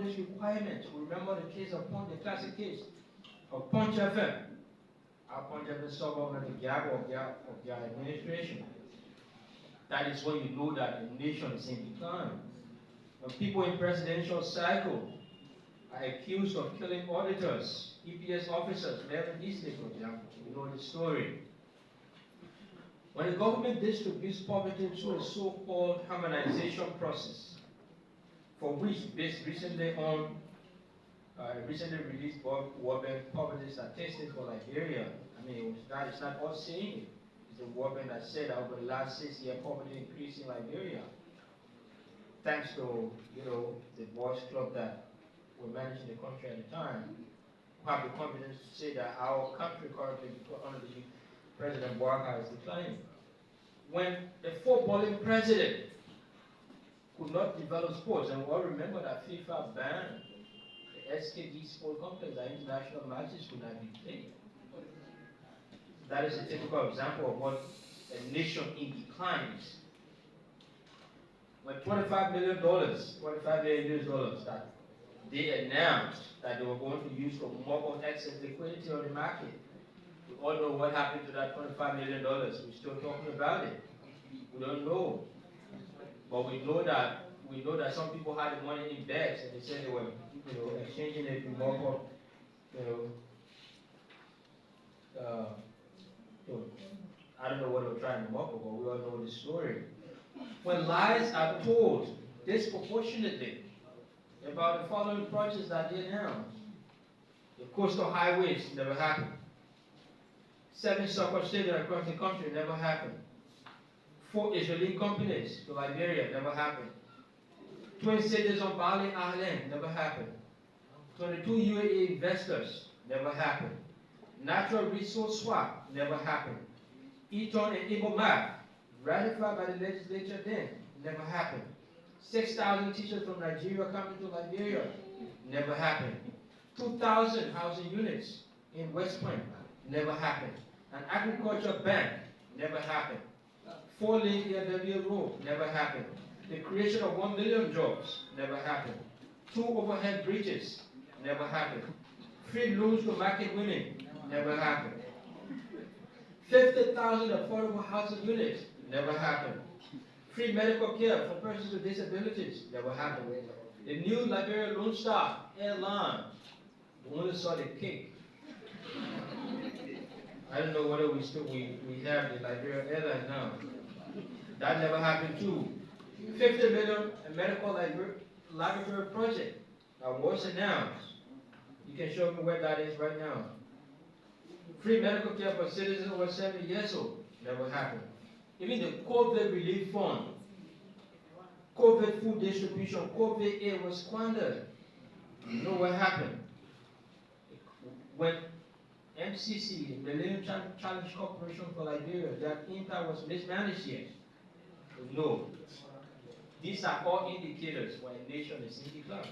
establish requirements. Remember the case of the classic case of Punch FM. Our Punch FM suburb of the gap of their administration. That is when you know that the nation is in decline. When people in presidential cycle are accused of killing auditors, EPS officers, Reverend Eastley, for example, you know the story. When the government distributes poverty through a so-called harmonization process, for which, based recently on recently released World Bank poverty statistics for Liberia, I mean, it's not us saying it. It's the World Bank that said that over the last 6 years, poverty increased in Liberia. Thanks to, you know, the boys club that were managing the country at the time, who have the confidence to say that our country currently, under the President Bouazizi, is declining. When the footballing president could not develop sports, and we all remember that FIFA banned the SKD sport complex, that international matches could not be played. That is a typical example of what a nation in decline is. When $25 million that they announced that they were going to use to mop up excess liquidity on the market, we all know what happened to that $25 million. We're still talking about it. We don't know. But we know that some people had the money in bags and they said they were, you know, exchanging it to mop up, you know, I don't know what they were trying to mop up, but we all know the story. When lies are told disproportionately about the following projects that they announced, the coastal highways never happened. 7 soccer stadiums across the country never happened. 4 Israeli companies to Liberia never happened. 20 cities on Bali Island never happened. 22 UAE investors never happened. Natural resource swap never happened. Eton and Igbo map ratified by the legislature then never happened. 6,000 teachers from Nigeria coming to Liberia never happened. 2,000 housing units in West Point never happened. An agriculture bank never happened. 4-lane ELW road never happened. The creation of 1 million jobs never happened. 2 overhead bridges never happened. Free loans to market women never happened. 50,000 affordable housing units never happened. Free medical care for persons with disabilities never happened. The new Liberian Lone Star Airline, we only saw the cake. I don't know whether we have the Liberian Airline now. That never happened too. 50 million medical laboratory project that was announced. You can show me where that is right now. Free medical care for citizens over 70 years old never happened. Even the COVID relief fund, COVID food distribution, COVID aid was squandered. You know what happened? When MCC, the Millennium Challenge Corporation for Liberia, that impact was mismanaged yet. No. These are all indicators why a nation is in decline.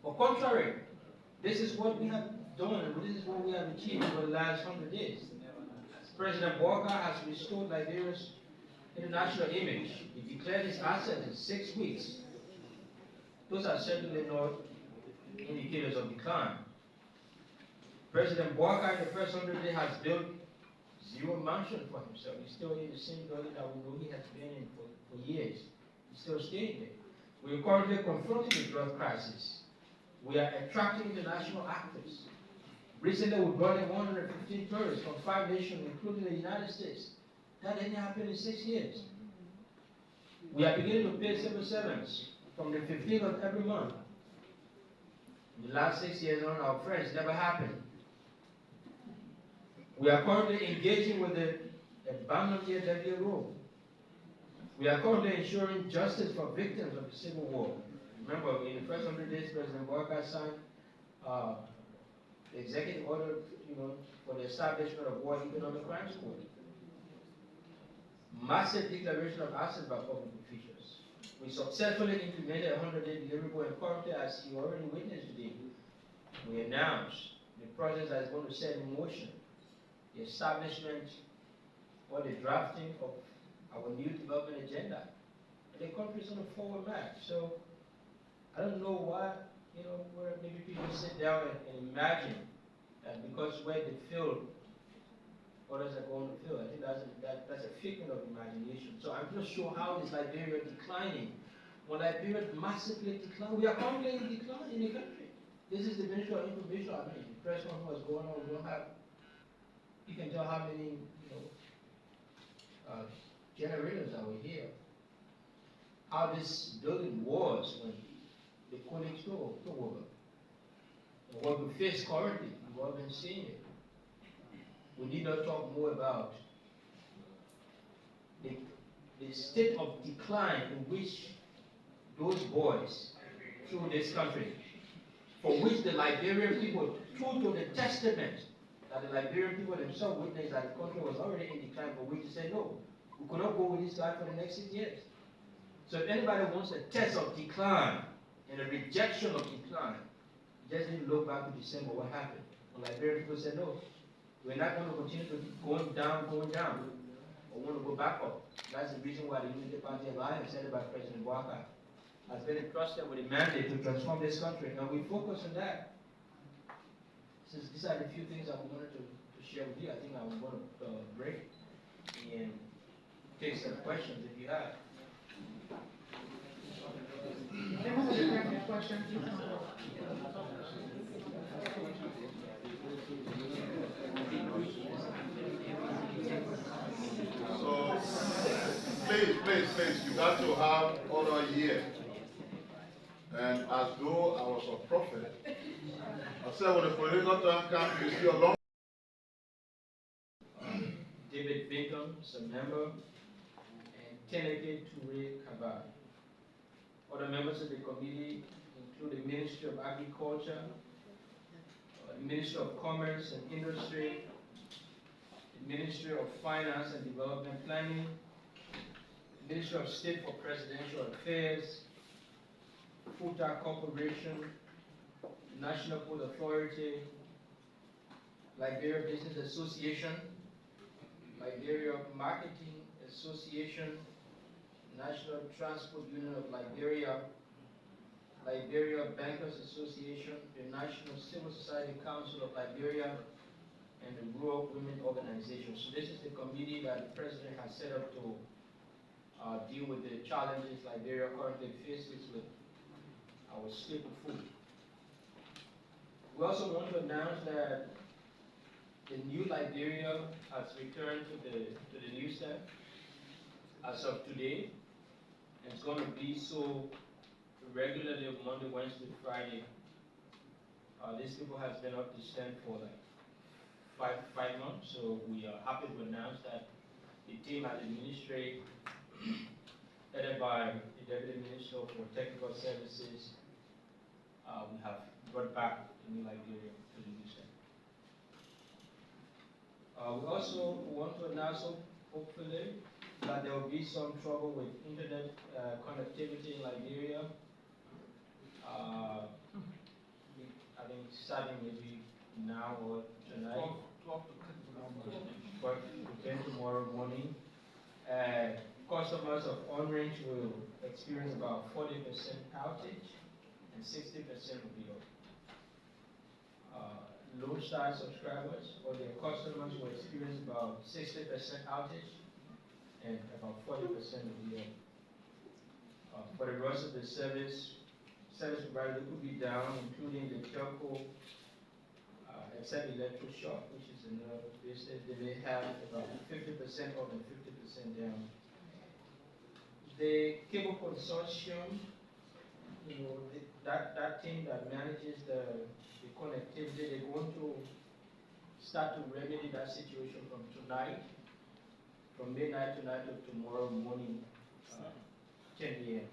On contrary, this is what we have done, and this is what we have achieved over the last 100 days. President Bouazizi has restored Liberia's international image. He declared his assets in 6 weeks. Those are certainly not indicators of decline. President Bouazizi, in the first 100 days, has built 0 mansion for himself. He's still in the same building that we know he has been in for years. He's still staying there. We are currently confronting the drug crisis. We are attracting international actors. Recently, we brought in 115 tourists from 5 nations, including the United States. That didn't happen in 6 years. We are beginning to pay civil servants from the 15th of every month. In the last 6 years, on our friends, never happened. We are currently engaging with the abandoned ELW road. We are currently ensuring justice for victims of the Civil War. Remember, in the first 100 days, President Bouazizi signed the executive order, for the establishment of War Economic Crimes Court. Massive declaration of assets by public officials. We successfully implemented a 100-day deliverable, and currently, as you already witnessed today, we announced the process that is going to set in motion the establishment or the drafting of our new development agenda. And the country is on a forward march. So I don't know why, where maybe people sit down and imagine that because where they feel, others are going to feel. I think that's a figment of imagination. So I'm not sure how is Liberia declining. When Liberia massively declined, we are currently in decline in the country. This is the Ministry of Information. I mean, the press conference was going on. We don't have. You can tell how many, generators are we here. How this building was when the colleagues took over. And what we face currently, we've all been seeing it. We need not talk more about the state of decline in which those boys through this country, for which the Liberian people, true to the testament that the Liberian people themselves witnessed that the country was already in decline, for which they said, no, we could not go with this guy for the next 6 years. So if anybody wants a test of decline and a rejection of decline, just need to look back to December, what happened. The Liberian people said, no, we're not going to continue to going down, or want to go back up. That's the reason why the Unity Party Alliance, headed by President Walker, has been entrusted with a mandate to transform this country. And we focus on that. Since these are the few things that we wanted to share with you, I think I was going to break and take some questions if you have. There was a different question. So, please, you got to have other year. And as though I was a prophet, I said when the political time comes, you see a long. David Bingham is a member, and Teneke Toure Kabak. Other members of the committee include the Ministry of Agriculture, the Ministry of Commerce and Industry, the Ministry of Finance and Development Planning, the Ministry of State for Presidential Affairs, FUTA Corporation, National Food Authority, Liberia Business Association, Liberia Marketing Association, National Transport Union of Liberia, Liberia Bankers Association, the National Civil Society Council of Liberia, and the Rural Women Organization. So this is the committee that the President has set up to deal with the challenges Liberia currently faces with our staple food. We also want to announce that the new Liberia has returned to the news stand as of today. And it's going to be so regularly on Monday, Wednesday, Friday. These people has been up to stand for like five months, so we are happy to announce that the team at the ministry, headed by the Deputy Minister for Technical Services, we have brought back the new Liberia to the news stand. We also want to announce, hopefully, that there will be some trouble with internet connectivity in Liberia. I think starting maybe now or tonight, but again tomorrow morning. Customers of Orange will experience about 40% outage and 60% will be Lone Star subscribers or their customers will experience about 60% outage and about 40% will be for the rest of the service provider could be down, including the telco, except electroshock, which is another business. They may have about 50% up and 50% down. The cable consortium, that team that manages the connectivity, they're going to start to remedy that situation from tonight, from midnight tonight to tomorrow morning, 10 a.m.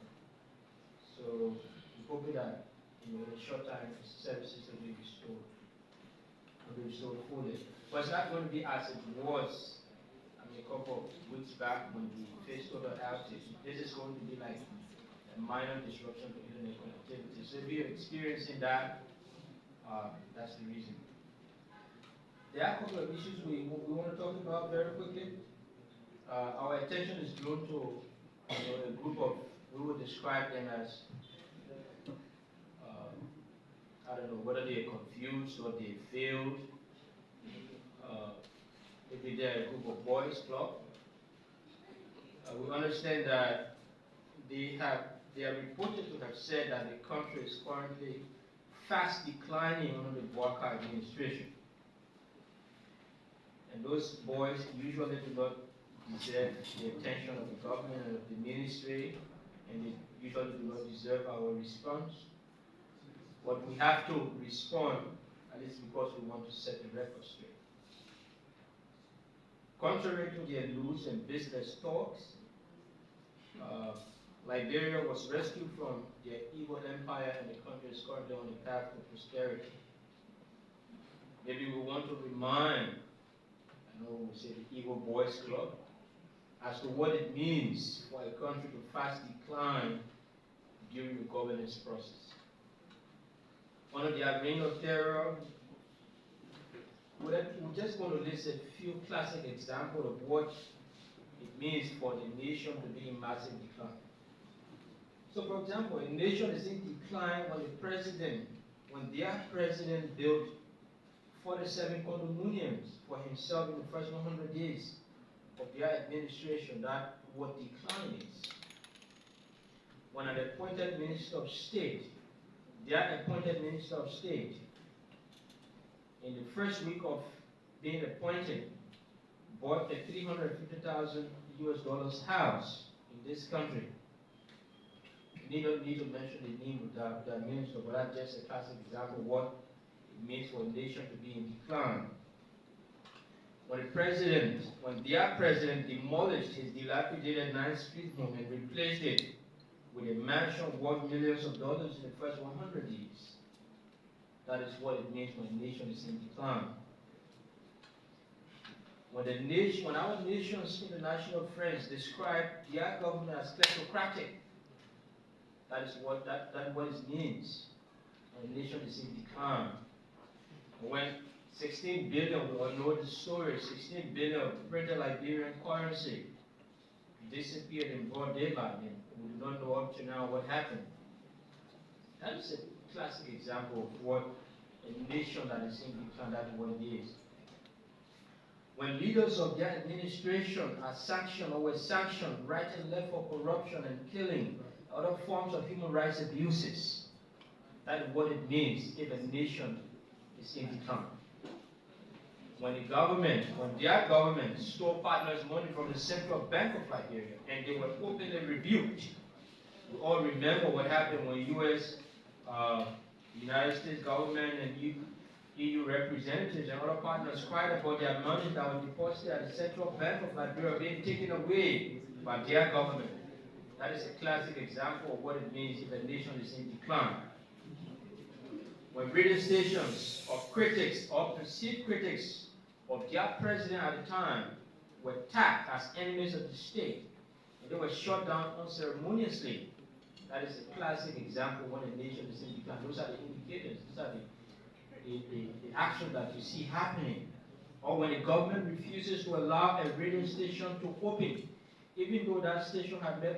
So we're hoping that in a short time services will be restored fully. But it's not going to be as it was a couple of weeks back when we faced total outage. This is going to be like a minor disruption to internet connectivity. So if you're experiencing that, that's the reason. There are a couple of issues we want to talk about very quickly. Our attention is drawn to a group of, we would describe them as don't know whether they're confused or they failed. Maybe they're a group of boys club. We understand that they are reported to have said that the country is currently fast declining under the Bouaka administration. And those boys usually do not deserve the attention of the government and of the ministry, and they usually do not deserve our response. But we have to respond, at least because we want to set the record straight. Contrary to their loose and business talks, Liberia was rescued from their evil empire, and the country is currently on the path to prosperity. Maybe we want to remind, I know we say the Evil Boys Club, as to what it means for a country to fast decline during the governance process. Under the reign of terror, we're just going to list a few classic examples of what it means for the nation to be in massive decline. So, for example, a nation is in decline when their president built 47 condominiums for himself in the first 100 days of their administration. That's what decline is. When an appointed minister of state, their appointed minister of state, in the first week of being appointed, bought a $350,000 house in this country. You don't need to mention the name of the minister, but that's just a classic example of what it means for a nation to be in decline. When their president demolished his dilapidated 9th Street home and replaced it with a mansion worth millions of dollars in the first 100 years, that is what it means when a nation is in decline. When our nation's international friends describe their government as kleptocratic, that is what it means when a nation is in decline. When 16 billion, we all know the story, 16 billion of printed Liberian currency disappeared in broad daylight, and we do not know up to now what happened. That is a classic example of what a nation that is in decline, that's what it is. When leaders of their administration are sanctioned or were sanctioned right and left for corruption and killing, other forms of human rights abuses, that is what it means if a nation is in decline. When their government stole partners' money from the Central Bank of Liberia and they were openly rebuked. We all remember what happened when United States government and EU representatives and other partners cried about their money that was deposited at the Central Bank of Liberia being taken away by their government. That is a classic example of what it means if a nation is in decline. When radio stations of critics or perceived critics of their president at the time were tagged as enemies of the state, and they were shut down unceremoniously, that is a classic example when a nation is in decline. Those are the indicators, those are the action that you see happening. Or when the government refuses to allow a radio station to open, even though that station had met